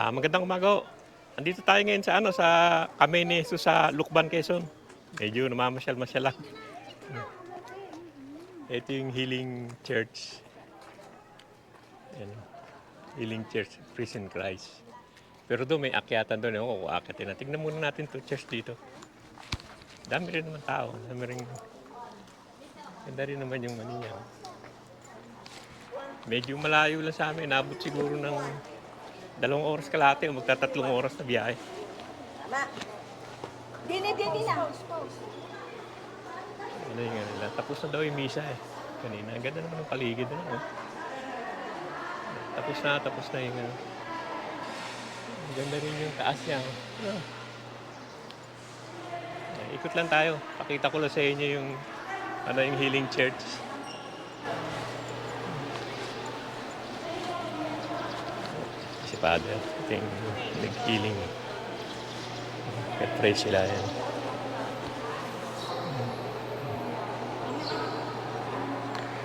Magandang umaga ho. Andito tayo ngayon sa sa Kamay ni Jesus sa Lukban, Quezon. Medyo namamasyal-masyal lang. Ito yung Healing Church. Yan, Healing Church, Prison Christ. Pero doon may akyatan doon. Ewan ko kung akyatin na. Tignan muna natin to church dito. Dami rin naman tao. Dami rin. Ganda rin naman yung niya. Medyo malayo lang sa amin. Nabot siguro ng 2 oras kalahati o magta-3 oras na biyahe. Tama. Dini na. Ano yung nila? Tapos na daw yung misa eh. Kanina. Ang ganda naman ng paligid na. Oh. Tapos na yung Ang ganda rin yung taas niya. Oh. Ikot lang tayo. Pakita ko lang sa inyo yung yung Healing Church. Si Father. Ito yung nag-healing. Nag-pray sila yan.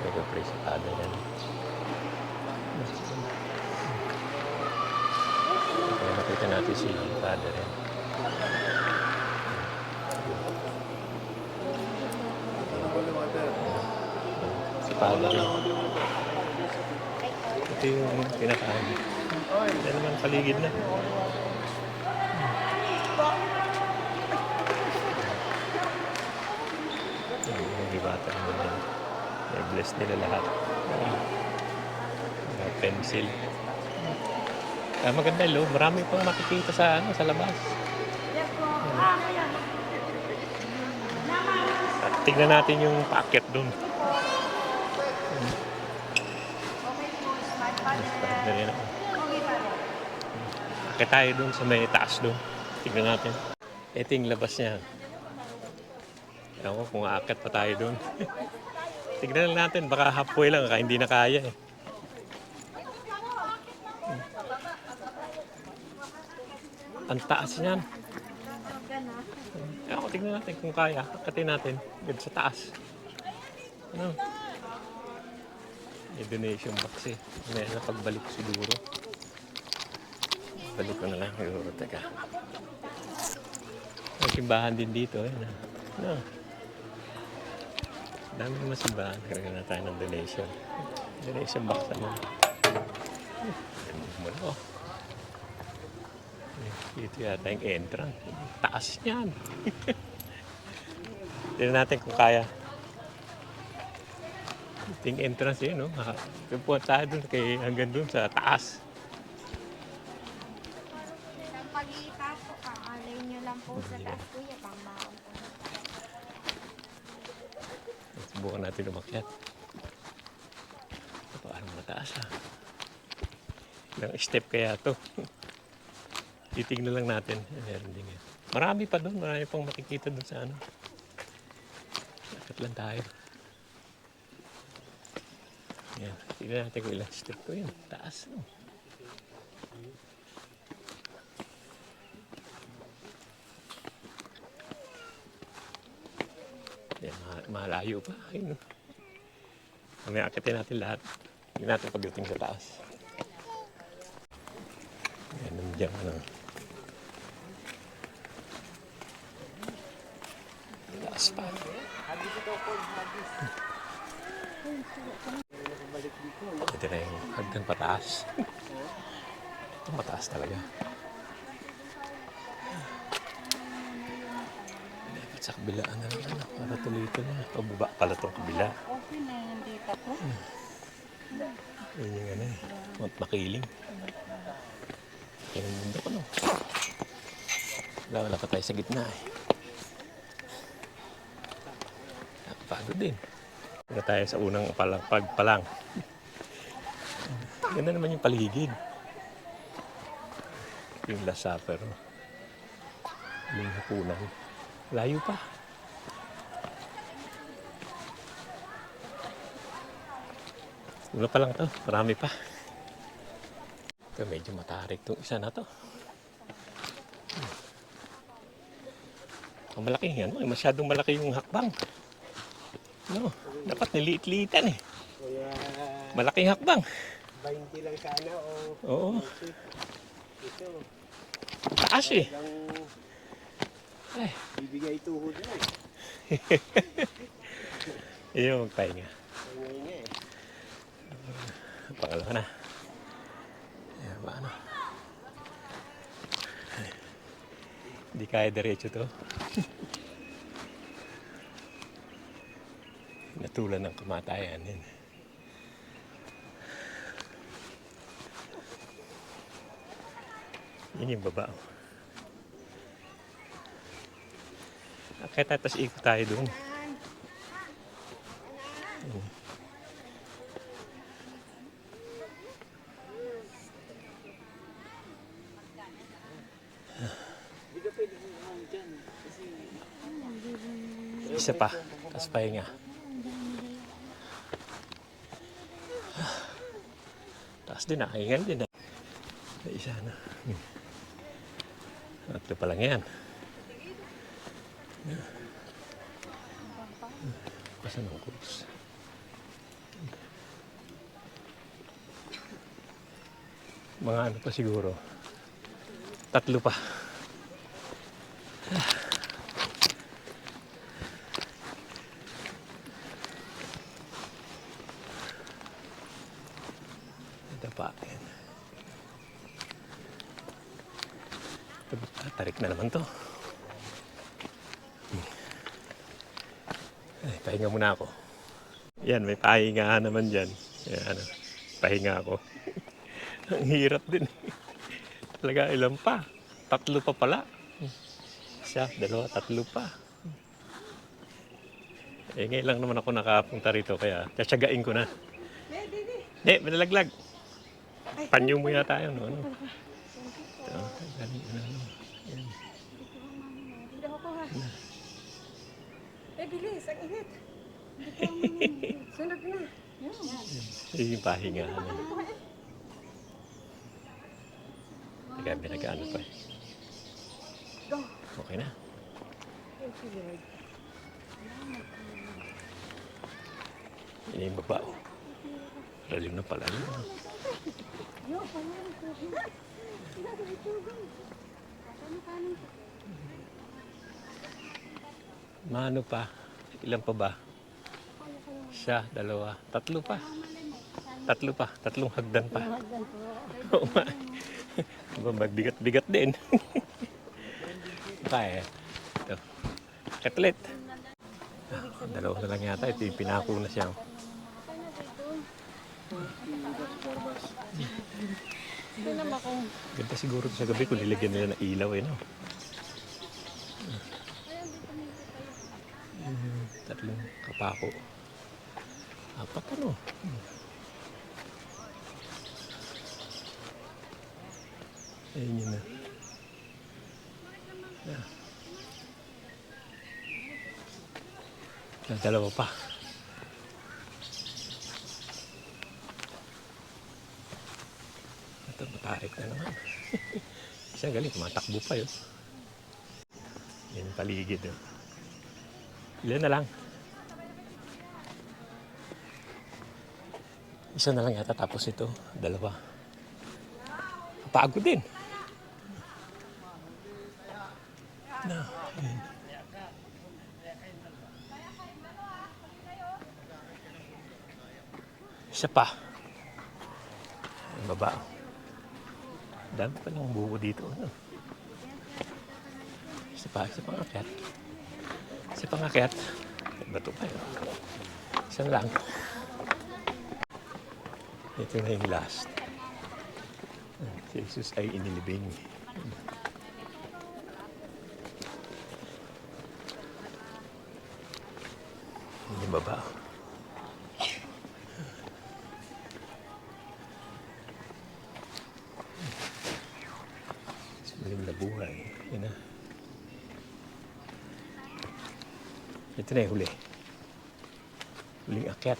Nag-pray si Father yan. Kaya nakita natin si Father yan. Si Father yan. Ito yung pinakain. Ito naman paligid na. Yung bata naman. I-bless nila lahat. Pencil. Maganda yung loob. Marami pang makikita sa labas. At tignan natin yung paakyat doon. Akyat tayo doon sa may taas doon. Tignan natin. Ito yung labas niya. Ewan ko kung aakyat pa tayo doon. Tignan lang natin. Baka halfway lang. Baka hindi na kaya eh. Ang taas niyan. Ewan ko, tignan natin kung kaya. Akatin natin. Good sa taas. Ano? May donation box eh. May pagbalik siguro. Balik ko na lang. Teka. May simbahan din dito. Ano? Dami naman simbahan. Karagyan na tayo ng donation. Donation box naman. Oh. Dito yata yung entrance. Taas niyan. Tignan natin kung kaya. Ito yung entrance yun, no? Pupunta tayo dun hanggang dun sa taas. Ang pag-iitas po, alay nyo lang po sa taas kuya, pangbaon po. Subukan natin umakyat. Parang mataas ha. Ilang step kaya to. Titignan lang natin. Meron din yan. Marami pa doon. Marami pang makikita doon sa Akyat lang tayo. Yan. Tignan natin kung ilang step ko yun. Taas. No? Yan. Malayo pa. Ayun. Mamaya akyatin natin lahat. Tignan natin pagdating sa taas. Yan. Nandiyan na. Taas pa. Ito na yung hagdan pataas. Ito mataas talaga. Dapat sa kabilaan na lang. Para tuloy-tuloy na. Pababa pala itong kabila. Okay na, hindi pa po. Yun yung makiling. Yan yung mundo ko, no? Wala pa tayo sa gitna eh. Nakapagod din. Wala tayo sa unang pagpalang. Ganda naman yung paligid. Yung Last Supper. Yung hapunan. Layo pa. Una pa lang to. Marami pa. Ito medyo matarik itong isa na to. Ang malaki yan. Masyadong malaki yung hakbang. No, dapat niliit-liitan eh. Malaking hakbang. 20 lang sana o... Oo. Ito, Taas eh. talagang Ay, bibigay tuhod na eh. yun magpahinga. Ay, ngayon nga eh. Pangalawa na. Ayan ba ano? Hindi kaya diretso to. Natulan ng kamatayan yun. Yun yung baba. Okay, tapos ikot tayo doon. Hindi ka pwede kumahal dyan. Kasi Isa pa. Tapos pahinga. Taas din ah. Hingal din ah. May isa na. Tatlo pa lang yan. Pasan ang course. Mga ano pa siguro. Tatlo pa. Ito pa. Ayan. Tarik na naman to. Ay, pahinga muna ako. Yan, may pahinga naman dyan. Yan, ano, pahinga ako. Ang hirap din. Talaga ilan pa? Tatlo pa pala. Isa, dalawa, tatlo pa. Eh, ngayon lang naman ako nakapunta rito kaya tsatsagain ko na. Hindi, manalaglag. Panyo mo yata yun, no? Ano? Ito, galing, ano. Yan. Hindi ako ha. Bilis, ang init. Sunod na. Yung pahinga. Ano. Teka, may nag-ano pa. Okay na. Thank you, Lord. Yan yung baba. Lalim na pala yun. Mano pa? Ilan pa ba? Siya, dalawa, tatlo pa. Tatlo pa, tatlong hagdan pa. Oo nga. Magbigat-bigat din. Kaya. Ito. Katlit. Dalawa na lang yata. Ito yung pinako na siya. Ganda siguro sa gabi kung nilagyan nila ng ilaw eh, no? Tatlong kapako. Apat ano? Ayun yun na. Dalawa pa. Ito, matarik na naman. Isa galing, tumatakbo pa yun. Yan yung paligid. Oh. Ilan na lang? Isa na lang yata tapos ito. Dalawa. Pagod din. Na, yan. Isa pa. Ang baba. Dami pa lang buko dito. Ano? Isa pang akyat. Isa pang akyat. Bato pa yun. Isa lang. Ito na yung last. Si Jesus ay inilibing. Yung baba. Maling na buhay. Yan na. Ito na yung huli. Huling akyat.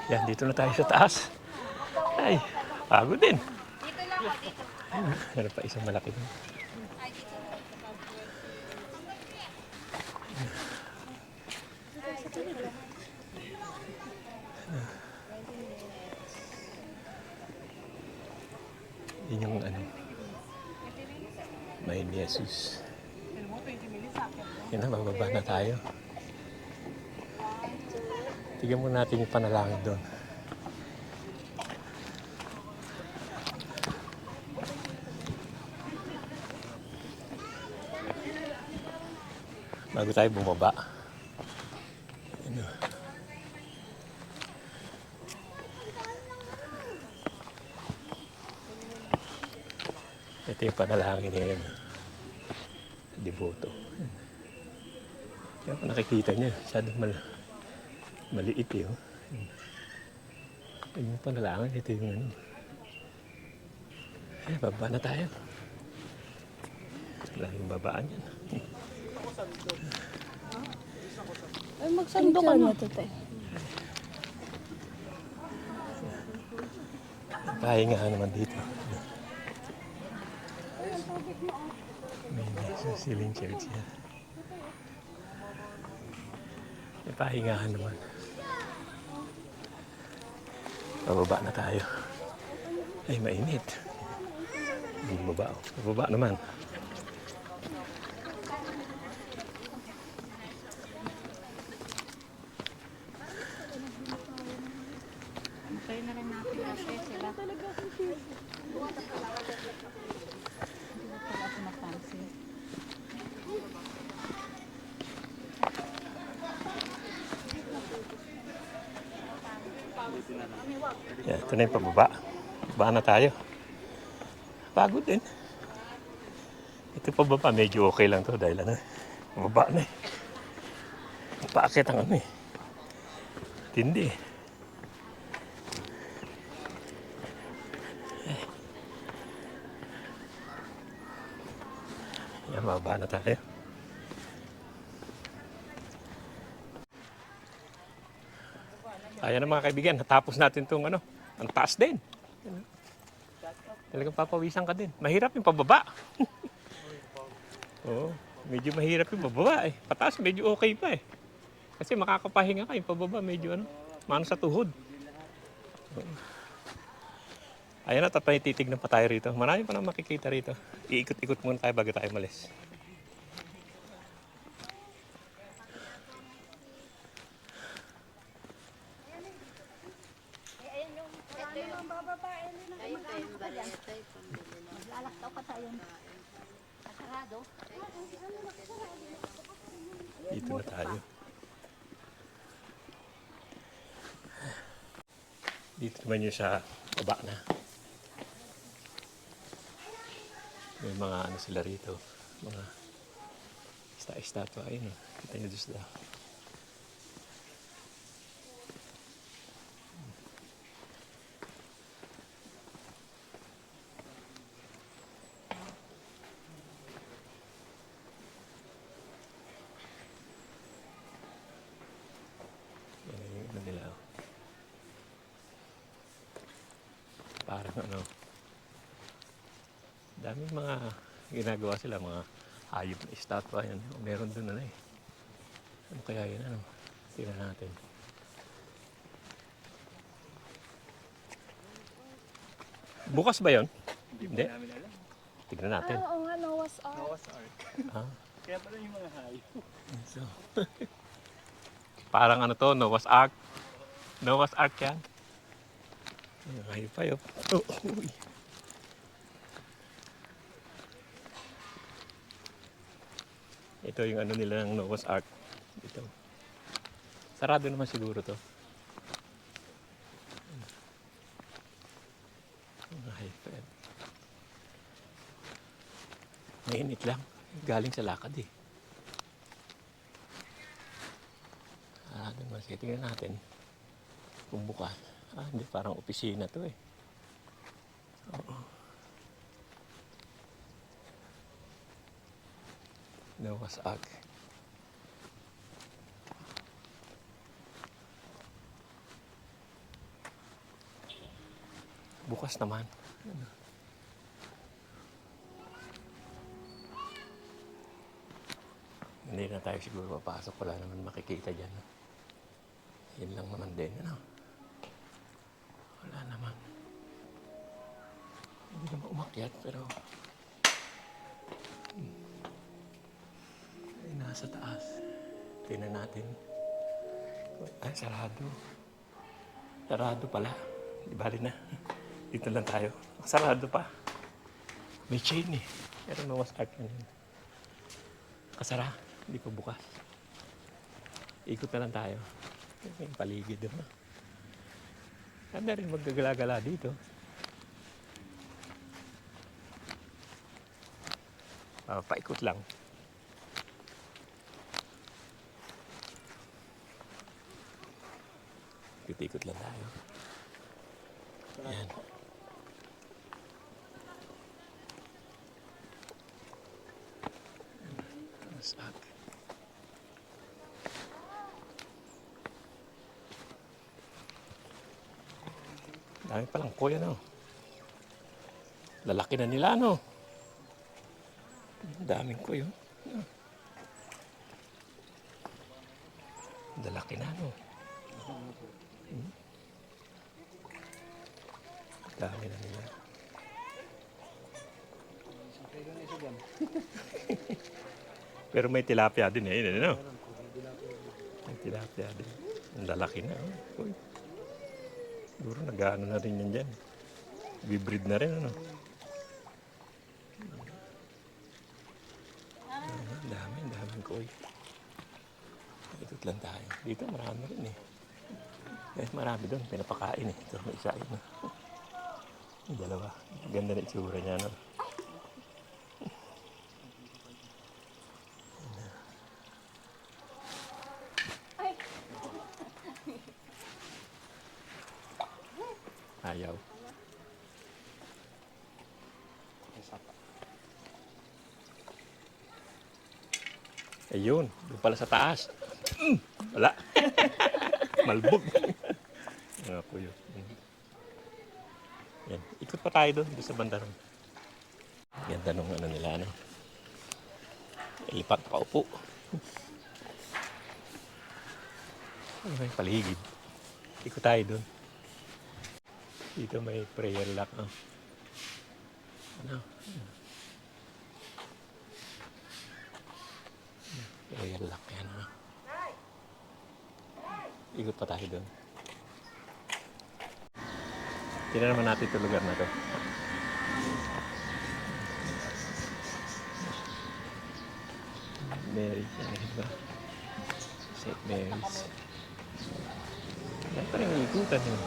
Yan, dito na tayo sa taas. Ay, pagod din. Dito lang ako, dito. Meron pa isang malaki doon. Ay, dito. Yun yung ano, may Jesus. Yan na, bababa na tayo. Tignan mo natin yung panalangin doon. Bago tayo bumaba. Ano? Ito yung panalangin niya yun. Devoto. Kaya kung nakikita niya, masyadong maliit eh. Oh. Ayun yung panalangin. Ito yung ano. Eh, baba na tayo. Wala yung babaan yan. Ay, magsando ka na. Pahinga naman dito. May siling church yan. May pahingahan naman. Pababa na tayo. Ay, mainit. Bumaba. Pababa naman. Kaya na rin natin kasi sila. Yan, ito na yung pababa. Baba na tayo. Pagod din. Ito pababa, medyo okay lang to dahil ano, pababa na eh. Paakit ang ano eh. Tindi eh. Yan, bababa na tayo. Ayan na mga kaibigan, natapos natin itong ano, ang taas din. Talagang papawisan ka din. Mahirap yung pababa. Oo, medyo mahirap yung pababa eh. Pataas medyo okay pa eh. Kasi makakapahinga ka yung pababa, medyo ano, mano sa tuhod. Oo. Ayan na, tapos titignan pa tayo rito. Marami pa na makikita rito. Iikot-ikot muna tayo bago tayo malis. Lalaktaw ka tayo. Sarado. Dito na tayo. Dito naman yung sa baba na. May mga ano sila rito. Mga estatwa. Ayun o. Kita nyo doon sila. Yan yung ano nila. Parang ano. Daming mga ginagawa sila. Mga hayop na estatwa. Yan. Meron doon na eh. Ano kaya yun? Ano? Tingnan natin. Bukas ba yun? Hindi. Namin alam. Tignan natin. Oo nga, Noah's Ark. Noah's Ark. Ah, Kaya pala yung mga hayop. so. Parang ano to, Noah's Ark. Noah's Ark yan. Ay, pa yun. Oh, uy. Ito yung ano nila ng Noah's Ark. Ito. Sarado naman siguro to. Ay, pa yun. Mainit lang. Galing sa lakad eh. Sige, tingnan natin. Kung bukas. Hindi. Parang opisina to eh. Oo. Noah's Ark. Bukas naman. Hindi na tayo siguro papasok. Wala naman makikita dyan. Yan lang naman din. Ano? Wala naman. Hindi naman aakyat pero ay nasa taas. Tingnan natin. Ay, sarado. Sarado pala. Di bali na. Dito lang tayo. Sarado pa. May chain eh. Pero start na yun. Kasara. Hindi pa bukas. Ikot na lang tayo. Yung paligid doon. Handa rin maggagala-gala dito. Paikot lang. Ikot lang tayo. Ayan. Masak. Dami palang koy, ano? Lalaki na nila, ano? Daming koy, oh. Lalaki na, ano? Dami na nila. Pero may tilapia din eh, ano? May tilapia din. Ang lalaki na, oh. Uy. Siguro nag-ano na rin yan dyan. Bibreed na rin, ano? Daming koy. Ikot lang tayo. Dito marami rin eh. Marami doon, pinapakain eh. Ito, may isa yun. Yung dalawa. Ganda na itsura niya, no? Ayaw. Ayun, doon pala sa taas. Wala. Malbog. Ako yun. Yan. Ikot pa tayo doon sa banda ron. Ganda nung ano nila, ano. Lipat pa upo. Ano may paligid. Ikot tayo doon. Dito may prayer lock. Oh. Ano? Prayer lock yan. Oh. Ikot pa tayo doon. Tingnan naman natin itong lugar na to. Mary's, ano ba? St. Mary's. Yan pa rin ikutan yun.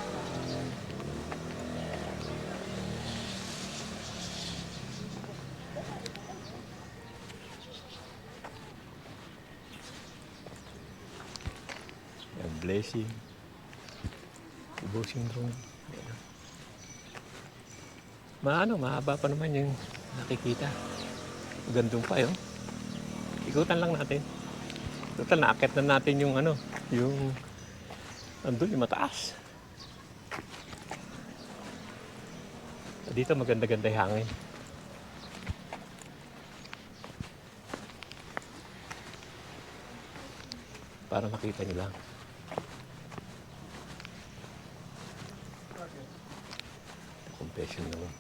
Yan, blessing. Ubosing room. Mahaba pa naman yung nakikita. Gandong pa yun. Ikutan lang natin. Total, naakit na natin yung ano, yung andun, yung mataas. Dito maganda-ganda yung hangin. Para makita nyo lang. Confession naman.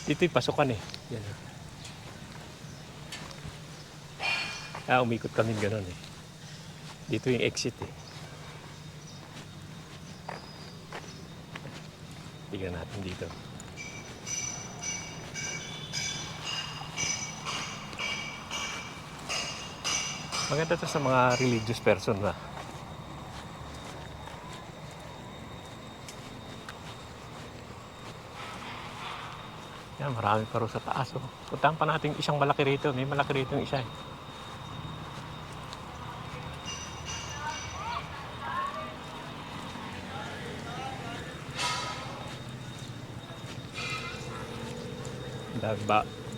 Dito yung pasukan eh. Yan. Umikot kami gano'n eh. Dito yung exit eh. Tignan natin dito. Maganda to sa mga religious person ba? Yan, marami pa rin sa taas. Oh. Puntahan pa natin isang malaki rito. May malaki rito yung isa eh.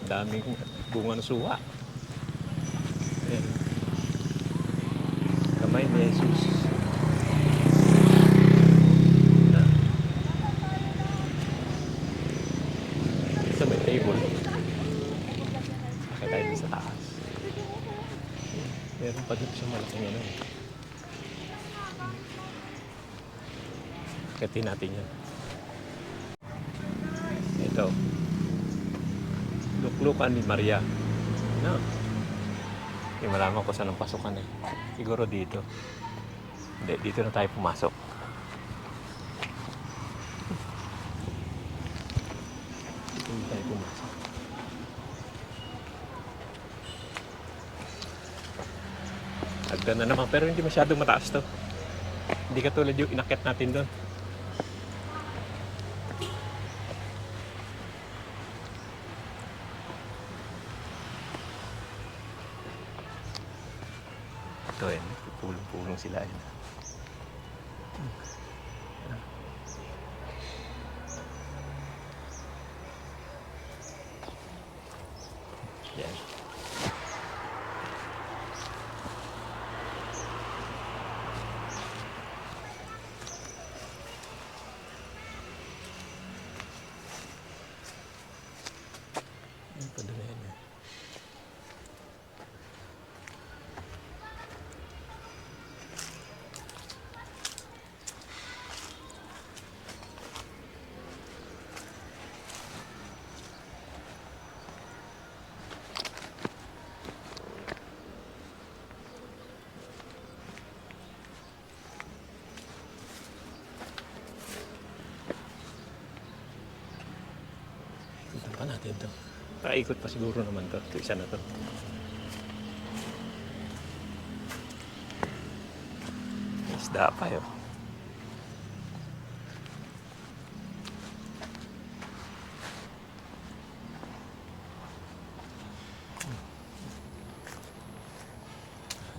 Daming bunga ng suha. Ayan. Kamay ni Jesus. pa dun sa malaking ano. Katin natin yan. Ito. Luklukan ni Maria. No. Hindi malaman ko saan ang pasukan eh. Siguro dito. Hindi, dito na tayo pumasok. Dito na tayo pumasok. Hagdan na naman, pero hindi masyadong mataas to. Hindi katulad yung inakyat natin doon. Ito eh, pulong-pulong sila yun. Yan. Yan pa doon yan. Punta pa natin ito. Paikot pa siguro naman to. Ito isa na to. May isda pa yun.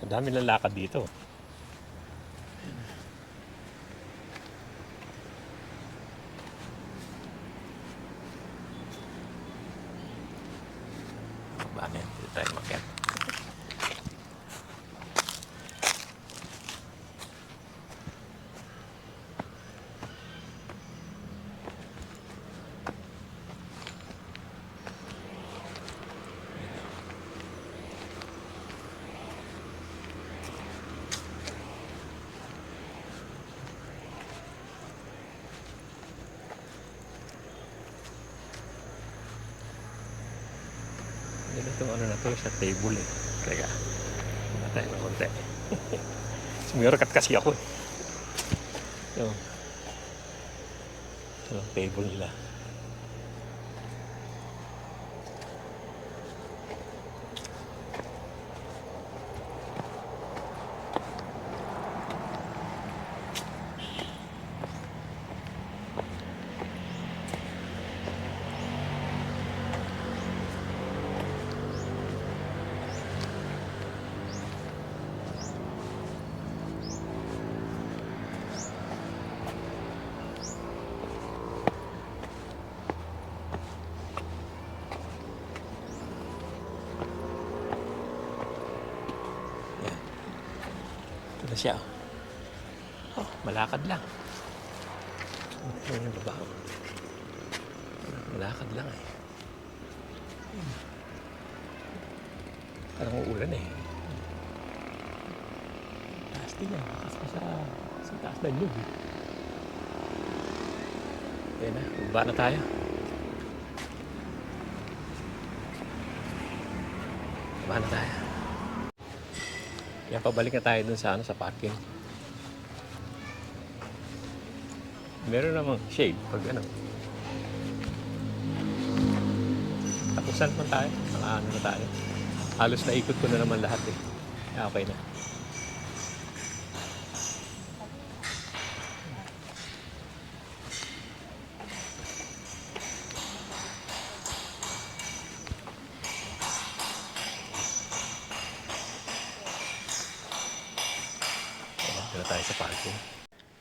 Ang dami ng lakad dito. Bakit? Dito tayo makyat. Itong ano na to sa table eh. Teka. Punta tayo ng konti. Sumiyorkat kasi ako eh. So, ito ang table nila. Ito na siya. Oh, malakad lang. Ito yung babaw. Malakad lang eh. Parang uulan eh. Taas din yan. Taas pa sa taas ng lug eh. Ayan na, baba na tayo. Baba na tayo. Yan, pabalik na tayo dun sa, sa parking. Meron namang shade pag ano. Tapusan naman tayo. Nakaano na tayo. Halos naikot ko na naman lahat eh. Okay na. Dito tayo sa parking.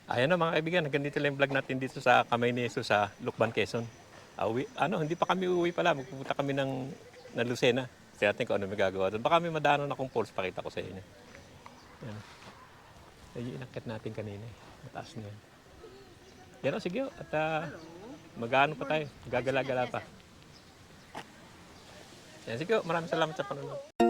Ayan na mga kaibigan, hanggang dito lang yung vlog natin dito sa Kamay ni Jesus sa Lukban, Quezon. Hindi pa kami uuwi pala, magpupunta kami ng Lucena. Kasi natin kung ano may gagawa doon. Baka may madaanan akong falls, pakita ko sa inyo. Yan. Yung inakit natin kanina. Mataas na yan. Yan o, sige o. At mag-ano pa tayo, gagala-gala pa. Yan, sige o, maraming salamat sa panonood.